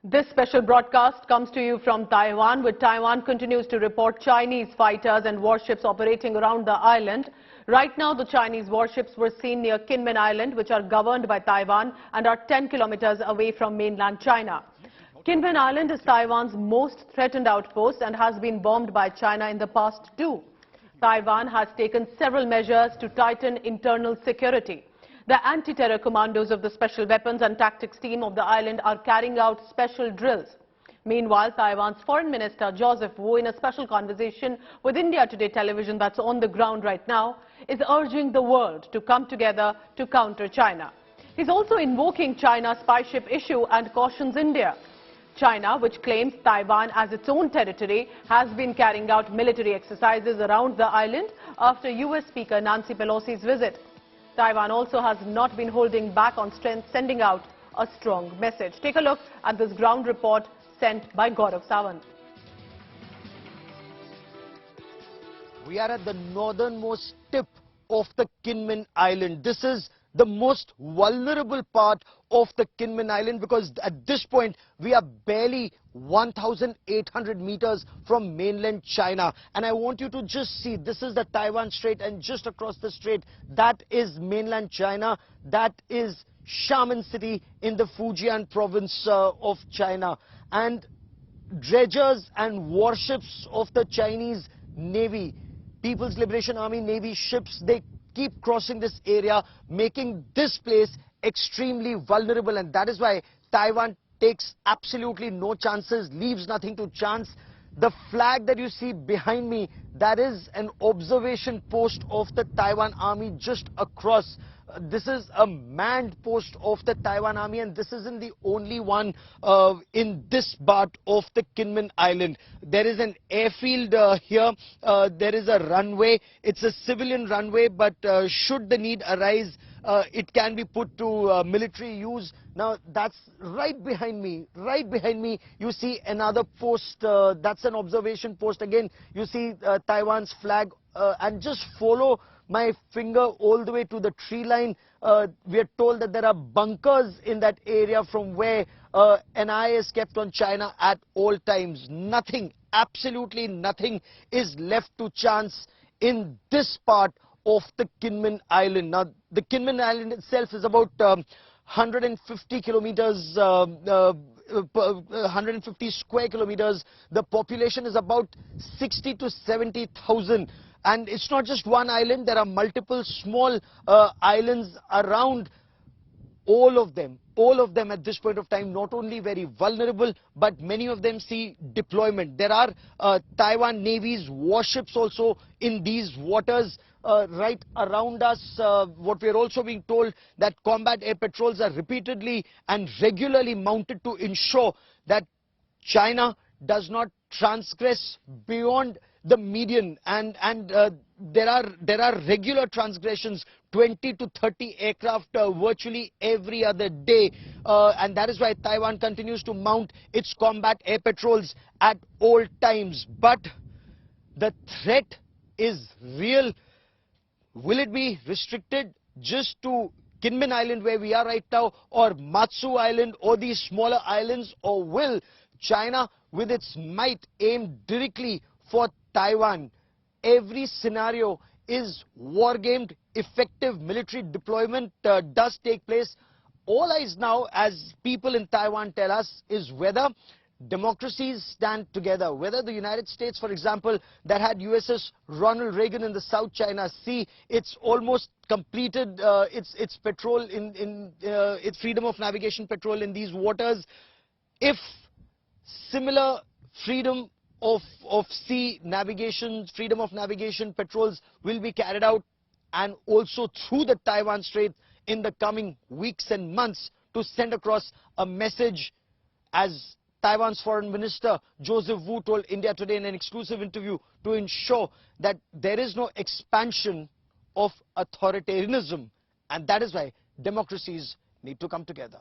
This special broadcast comes to you from Taiwan, where Taiwan continues to report Chinese fighters and warships operating around the island. Right now, the Chinese warships were seen near Kinmen Island, which are governed by Taiwan and are 10 kilometers away from mainland China. Kinmen Island is Taiwan's most threatened outpost and has been bombed by China in the past too. Taiwan has taken several measures to tighten internal security. The anti-terror commandos of the Special Weapons and Tactics team of the island are carrying out special drills. Meanwhile, Taiwan's Foreign Minister Joseph Wu, in a special conversation with India Today television that's on the ground right now, is urging the world to come together to counter China. He's also invoking China's spy ship issue and cautions India. China, which claims Taiwan as its own territory, has been carrying out military exercises around the island after US Speaker Nancy Pelosi's visit. Taiwan also has not been holding back on sending out a strong message. Take a look at this ground report sent by Gaurav Sawant. We are at the northernmost tip of the Kinmen Island. This is the most vulnerable part of the Kinmen Island because at this point we are barely 1,800 meters from mainland China. And I want you to just see, this is the Taiwan Strait, and just across the strait, that is mainland China. That is Xiamen City in the Fujian province of China. And dredgers and warships of the Chinese Navy, People's Liberation Army Navy ships, they keep crossing this area, making this place extremely vulnerable. And that is why Taiwan takes absolutely no chances, leaves nothing to chance. The flag that you see behind me, that is an observation post of the Taiwan Army just across. This is a manned post of the Taiwan Army, and this isn't the only one in this part of the Kinmen Island. There is an airfield here. There is a runway. It's a civilian runway, but should the need arise, it can be put to military use. Now, that's right behind me. Right behind me, you see another post. That's an observation post. Again, you see Taiwan's flag. And just follow my finger all the way to the tree line. We are told that there are bunkers in that area from where an eye is kept on China at all times. Nothing, absolutely nothing is left to chance in this part of the Kinmen Island. Now, the Kinmen Island itself is about 150 kilometers, 150 square kilometers. The population is about 60 to 70,000. And it's not just one island, there are multiple small islands around. All of them at this point of time, not only very vulnerable, but many of them see deployment. There are Taiwan Navy's warships also in these waters right around us. What we are also being told, that combat air patrols are repeatedly and regularly mounted to ensure that China does not transgress beyond the median, and there are regular transgressions, 20 to 30 aircraft virtually every other day, and that is why Taiwan continues to mount its combat air patrols at all times. But the threat is real. Will it be restricted just to Kinmen Island, where we are right now, or Matsu Island, or these smaller islands, or will China with its might aim directly for Taiwan? Every scenario is war-gamed. Effective military deployment does take place. All eyes now, as people in Taiwan tell us, is whether democracies stand together, whether the United States, for example, that had USS Ronald Reagan in the South China Sea, it's almost completed its patrol in its freedom of navigation patrol in these waters. If similar freedom of sea navigation, freedom of navigation patrols will be carried out, and also through the Taiwan Strait in the coming weeks and months, to send across a message, as Taiwan's Foreign Minister Joseph Wu told India Today in an exclusive interview, to ensure that there is no expansion of authoritarianism, and that is why democracies need to come together.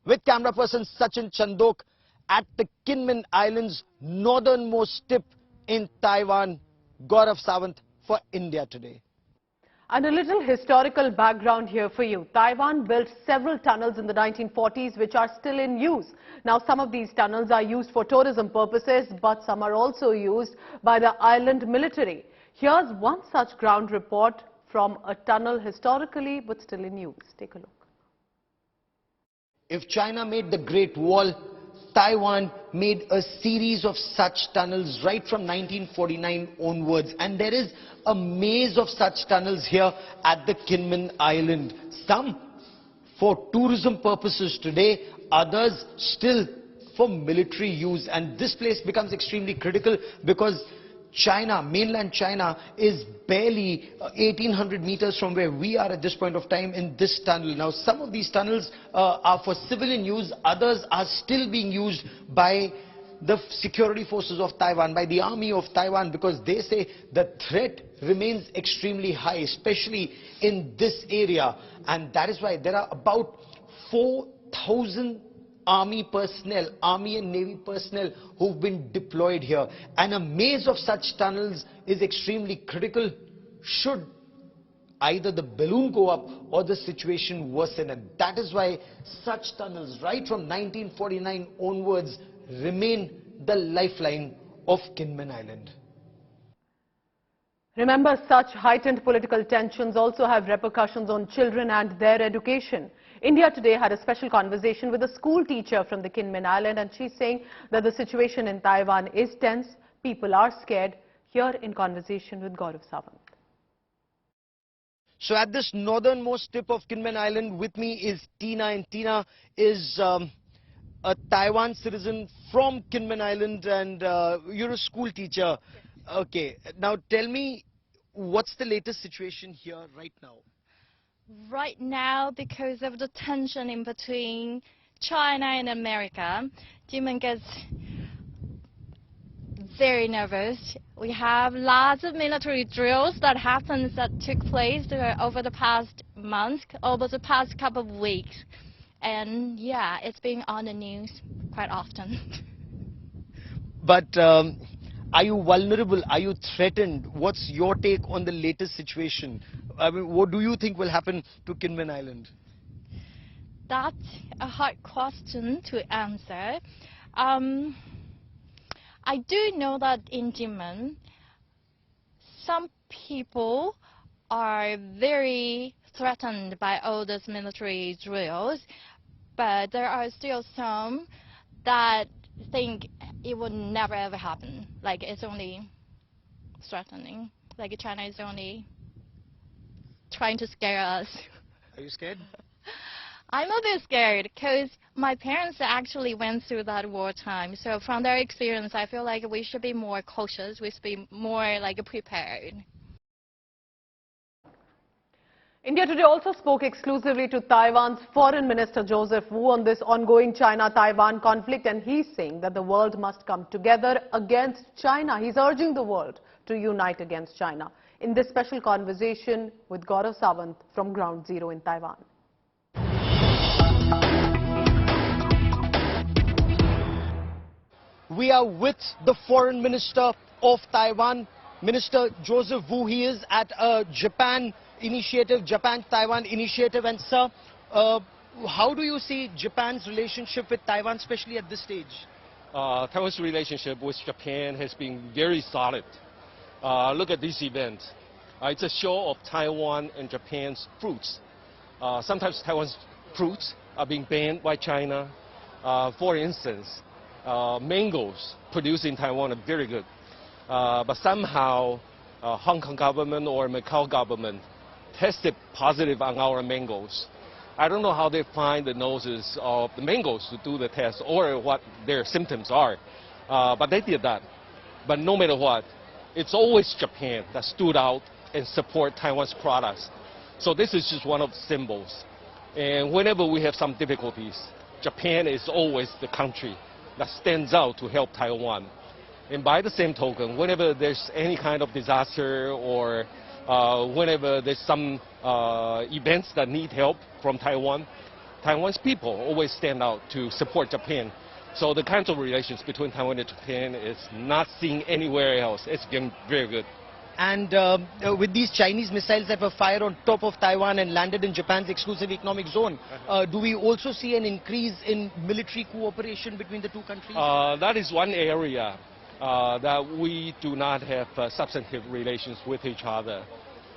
With camera person Sachin Chandok at the Kinmen Islands northernmost tip in Taiwan, Gaurav Sawant for India Today. And a little historical background here for you. Taiwan built several tunnels in the 1940s which are still in use. Now some of these tunnels are used for tourism purposes, but some are also used by the island military. Here's one such ground report from a tunnel historically but still in use. Take a look. If China made the Great Wall, Taiwan made a series of such tunnels right from 1949 onwards, and there is a maze of such tunnels here at the Kinmen Island. Some for tourism purposes today, others still for military use, and this place becomes extremely critical because China, mainland China, is barely 1800 meters from where we are at this point of time in this tunnel. Now, some of these tunnels are for civilian use, others are still being used by the security forces of Taiwan, by the army of Taiwan, because they say the threat remains extremely high, especially in this area. And that is why there are about 4,000 army personnel, army and navy personnel who've been deployed here. And a maze of such tunnels is extremely critical should either the balloon go up or the situation worsen. And that is why such tunnels right from 1949 onwards remain the lifeline of Kinmen Island. Remember, such heightened political tensions also have repercussions on children and their education. India today had a special conversation with a school teacher from the Kinmen Island, and she's saying that the situation in Taiwan is tense, people are scared. Here in conversation with Gaurav Sawant. So at this northernmost tip of Kinmen Island with me is Tina, and Tina is a Taiwan citizen from Kinmen Island, and you're a school teacher. Okay, now tell me, what's the latest situation here right now? Right now, because of the tension in between China and America, Kinmen gets very nervous. We have lots of military drills that took place over the past month, over the past couple of weeks. And yeah, it's been on the news quite often. But are you vulnerable? Are you threatened? What's your take on the latest situation? I mean, what do you think will happen to Kinmen Island? That's a hard question to answer. I do know that in Kinmen, some people are very threatened by all those military drills, but there are still some that think it would never ever happen. Like, it's only threatening. Like, China is only trying to scare us. Are you scared? I'm a bit scared because my parents actually went through that wartime. So from their experience, I feel like we should be more cautious. We should be more like prepared. India today also spoke exclusively to Taiwan's Foreign Minister Joseph Wu on this ongoing China-Taiwan conflict, and he's saying that the world must come together against China. He's urging the world to unite against China. In this special conversation with Gaurav Sawant from Ground Zero in Taiwan. We are with the Foreign Minister of Taiwan, Minister Joseph Wu. He is at a Japan-Taiwan initiative. And sir, how do you see Japan's relationship with Taiwan, especially at this stage? Taiwan's relationship with Japan has been very solid. Look at this event. It's a show of Taiwan and Japan's fruits. Sometimes Taiwan's fruits are being banned by China. For instance, mangoes produced in Taiwan are very good. But somehow Hong Kong government or Macau government tested positive on our mangoes. I don't know how they find the noses of the mangoes to do the test or what their symptoms are. But they did that. But no matter what, it's always Japan that stood out and support Taiwan's products. So this is just one of the symbols. And whenever we have some difficulties, Japan is always the country that stands out to help Taiwan. And by the same token, whenever there's any kind of disaster or whenever there's some events that need help from Taiwan, Taiwan's people always stand out to support Japan. So the kinds of relations between Taiwan and Japan is not seen anywhere else. It's been very good. And with these Chinese missiles that were fired on top of Taiwan and landed in Japan's exclusive economic zone, do we also see an increase in military cooperation between the two countries? That is one area that we do not have substantive relations with each other.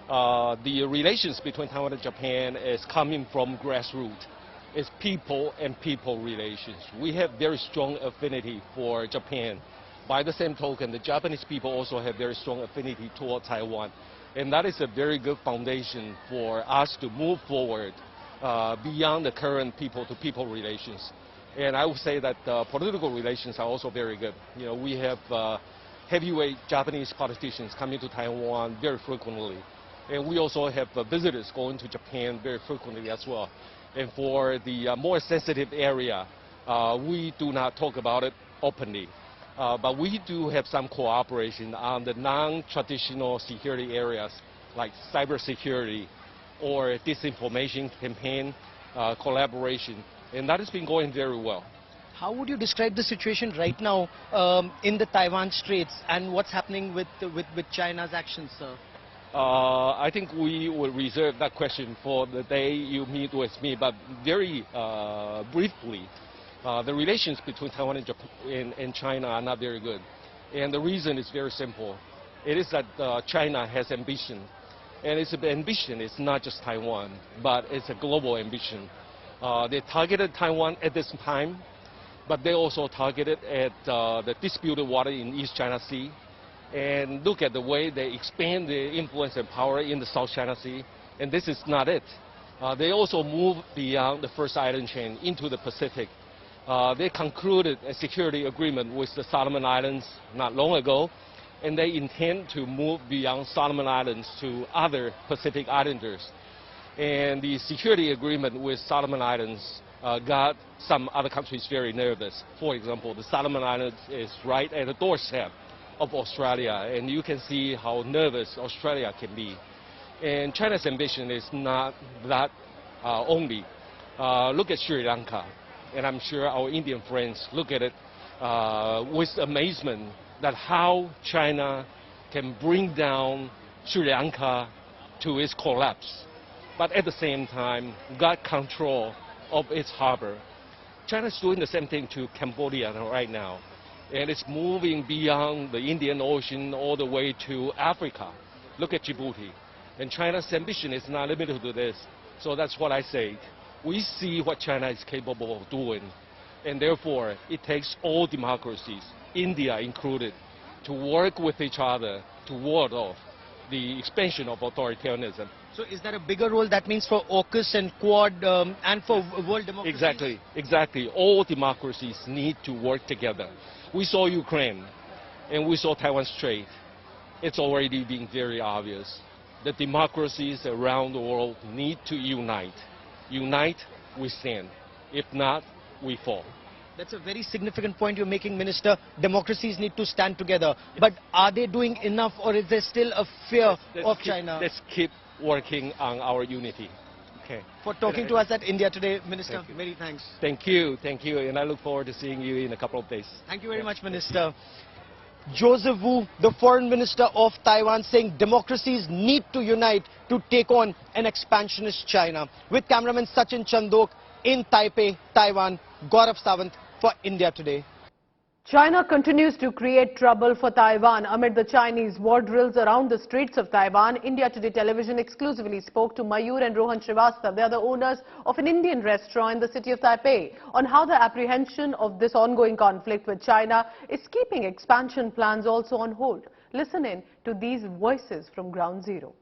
The relations between Taiwan and Japan is coming from grassroots. It's people and people relations. We have very strong affinity for Japan. By the same token, the Japanese people also have very strong affinity toward Taiwan. And that is a very good foundation for us to move forward beyond the current people-to-people relations. And I would say that political relations are also very good. You know, we have heavyweight Japanese politicians coming to Taiwan very frequently. And we also have visitors going to Japan very frequently as well. And for the more sensitive area, we do not talk about it openly. But we do have some cooperation on the non-traditional security areas like cybersecurity or disinformation campaign collaboration. And that has been going very well. How would you describe the situation right now in the Taiwan Straits and what's happening with China's actions, sir? I think we will reserve that question for the day you meet with me, but very briefly, the relations between Taiwan and Japan and China are not very good. And the reason is very simple. It is that China has ambition. And its ambition is not just Taiwan, but it's a global ambition. They targeted Taiwan at this time, but they also targeted at the disputed water in East China Sea. And look at the way they expand their influence and power in the South China Sea. And this is not it. They also moved beyond the first island chain into the Pacific. They concluded a security agreement with the Solomon Islands not long ago, and they intend to move beyond Solomon Islands to other Pacific Islanders. And the security agreement with Solomon Islands got some other countries very nervous. For example, the Solomon Islands is right at the doorstep of Australia, and you can see how nervous Australia can be. And China's ambition is not that only. Look at Sri Lanka, and I'm sure our Indian friends look at it with amazement that how China can bring down Sri Lanka to its collapse, but at the same time got control of its harbor. China's doing the same thing to Cambodia right now. And it's moving beyond the Indian Ocean all the way to Africa. Look at Djibouti. And China's ambition is not limited to this. So that's what I say. We see what China is capable of doing. And therefore, it takes all democracies, India included, to work with each other to ward off the expansion of authoritarianism. So is that a bigger role that means for AUKUS and Quad and for world democracy? Exactly. All democracies need to work together. We saw Ukraine and we saw Taiwan Strait. It's already being very obvious. The democracies around the world need to unite. Unite, we stand. If not, we fall. That's a very significant point you're making, Minister. Democracies need to stand together. But are they doing enough, or is there still a fear of China? Let's keep working on our unity. Okay. For talking to us at India today, Minister. Many thanks. Thank you, and I look forward to seeing you in a couple of days. Thank you very much, Minister. Joseph Wu, the Foreign Minister of Taiwan, saying democracies need to unite to take on an expansionist China. With cameraman Sachin Chandok in Taipei, Taiwan, Gaurav Sawant for India Today. China continues to create trouble for Taiwan amid the Chinese war drills around the streets of Taiwan. India Today television exclusively spoke to Mayur and Rohan Srivastav. They are the owners of an Indian restaurant in the city of Taipei on how the apprehension of this ongoing conflict with China is keeping expansion plans also on hold. Listen in to these voices from Ground Zero.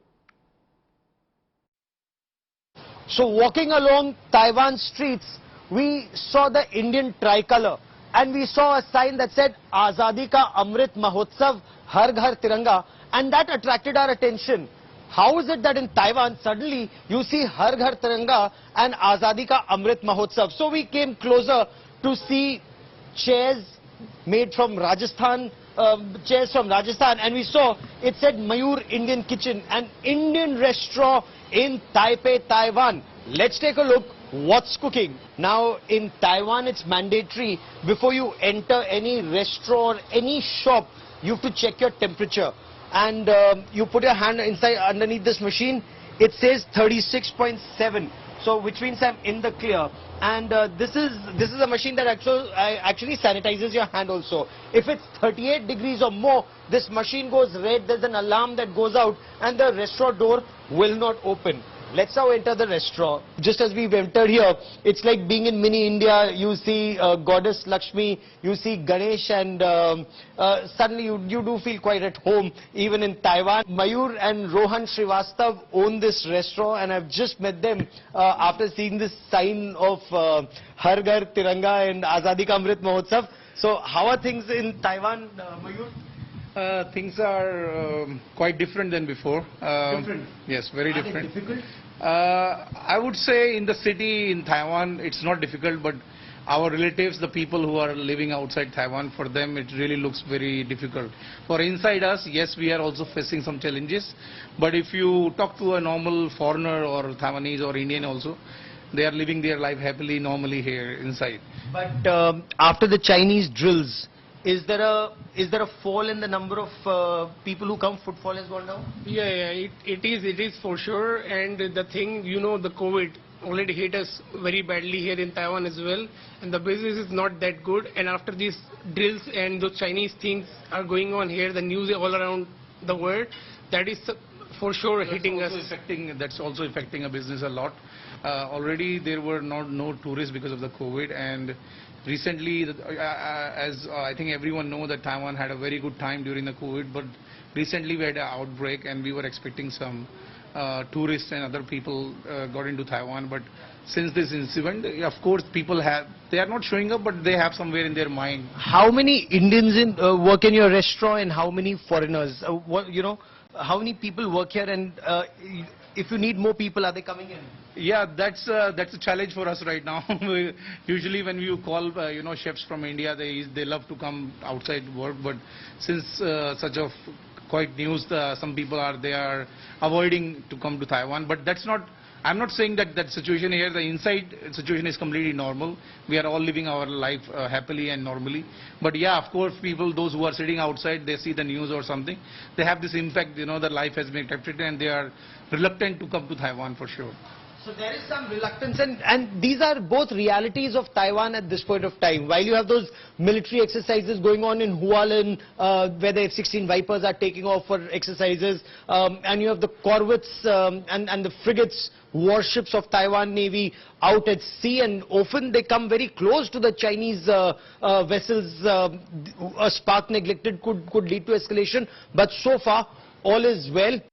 So walking along Taiwan streets, we saw the Indian tricolor. And we saw a sign that said, Azadi Ka Amrit Mahotsav, Har Ghar Tiranga, and that attracted our attention. How is it that in Taiwan, suddenly you see Har Ghar Tiranga and Azadi Ka Amrit Mahotsav? So we came closer to see chairs made from Rajasthan, and we saw it said Mayur Indian Kitchen, an Indian restaurant in Taipei, Taiwan. Let's take a look. What's cooking? Now in Taiwan it's mandatory before you enter any restaurant, any shop, you have to check your temperature. and you put your hand inside underneath this machine, it says 36.7. So which means I'm in the clear. And this is a machine that actually sanitizes your hand also. If it's 38 degrees or more, this machine goes red. There's an alarm that goes out, and the restaurant door will not open. Let's now enter the restaurant. Just as we've entered here, it's like being in mini India. You see goddess Lakshmi, you see Ganesh, and suddenly you do feel quite at home, even in Taiwan. Mayur and Rohan Srivastav own this restaurant, and I've just met them after seeing this sign of Har Ghar Tiranga and Azadi Ka Amrit Mahotsav. So how are things in Taiwan, Mayur? Things are quite different than before. Different? Yes, very Are different. they difficult? I would say in the city, in Taiwan, it's not difficult, but our relatives, the people who are living outside Taiwan, for them it really looks very difficult. For inside us, yes, we are also facing some challenges, but if you talk to a normal foreigner or Taiwanese or Indian also, they are living their life happily, normally here inside. But after the Chinese drills, is there a fall in the number of people who come? Footfall has gone down? Yeah, it is for sure. And the thing, the COVID already hit us very badly here in Taiwan as well. And the business is not that good. And after these drills and those Chinese things are going on here, the news all around the world, that is for sure hitting us. That's also affecting our business a lot. Already there were no tourists because of the COVID, and recently, as I think everyone knows, that Taiwan had a very good time during the COVID, but recently we had an outbreak and we were expecting some tourists and other people got into Taiwan. But since this incident, of course, they are not showing up, but they have somewhere in their mind. How many Indians work in your restaurant, and how many foreigners? How many people work here, and if you need more people, are they coming in? Yeah, that's a challenge for us right now. Usually when you call chefs from India, they love to come outside work, but since such a quite news, some people are avoiding to come to Taiwan. But that's not. I'm not saying that situation here, the inside situation is completely normal. We are all living our life happily and normally. But yeah, of course, those who are sitting outside, they see the news or something, they have this impact, their life has been affected and they are reluctant to come to Taiwan for sure. So there is some reluctance, and these are both realities of Taiwan at this point of time. While you have those military exercises going on in Hualien, where the F-16 Vipers are taking off for exercises, and you have the corvettes and the frigates, warships of Taiwan Navy out at sea, and often they come very close to the Chinese vessels. A spark neglected could lead to escalation, but so far all is well.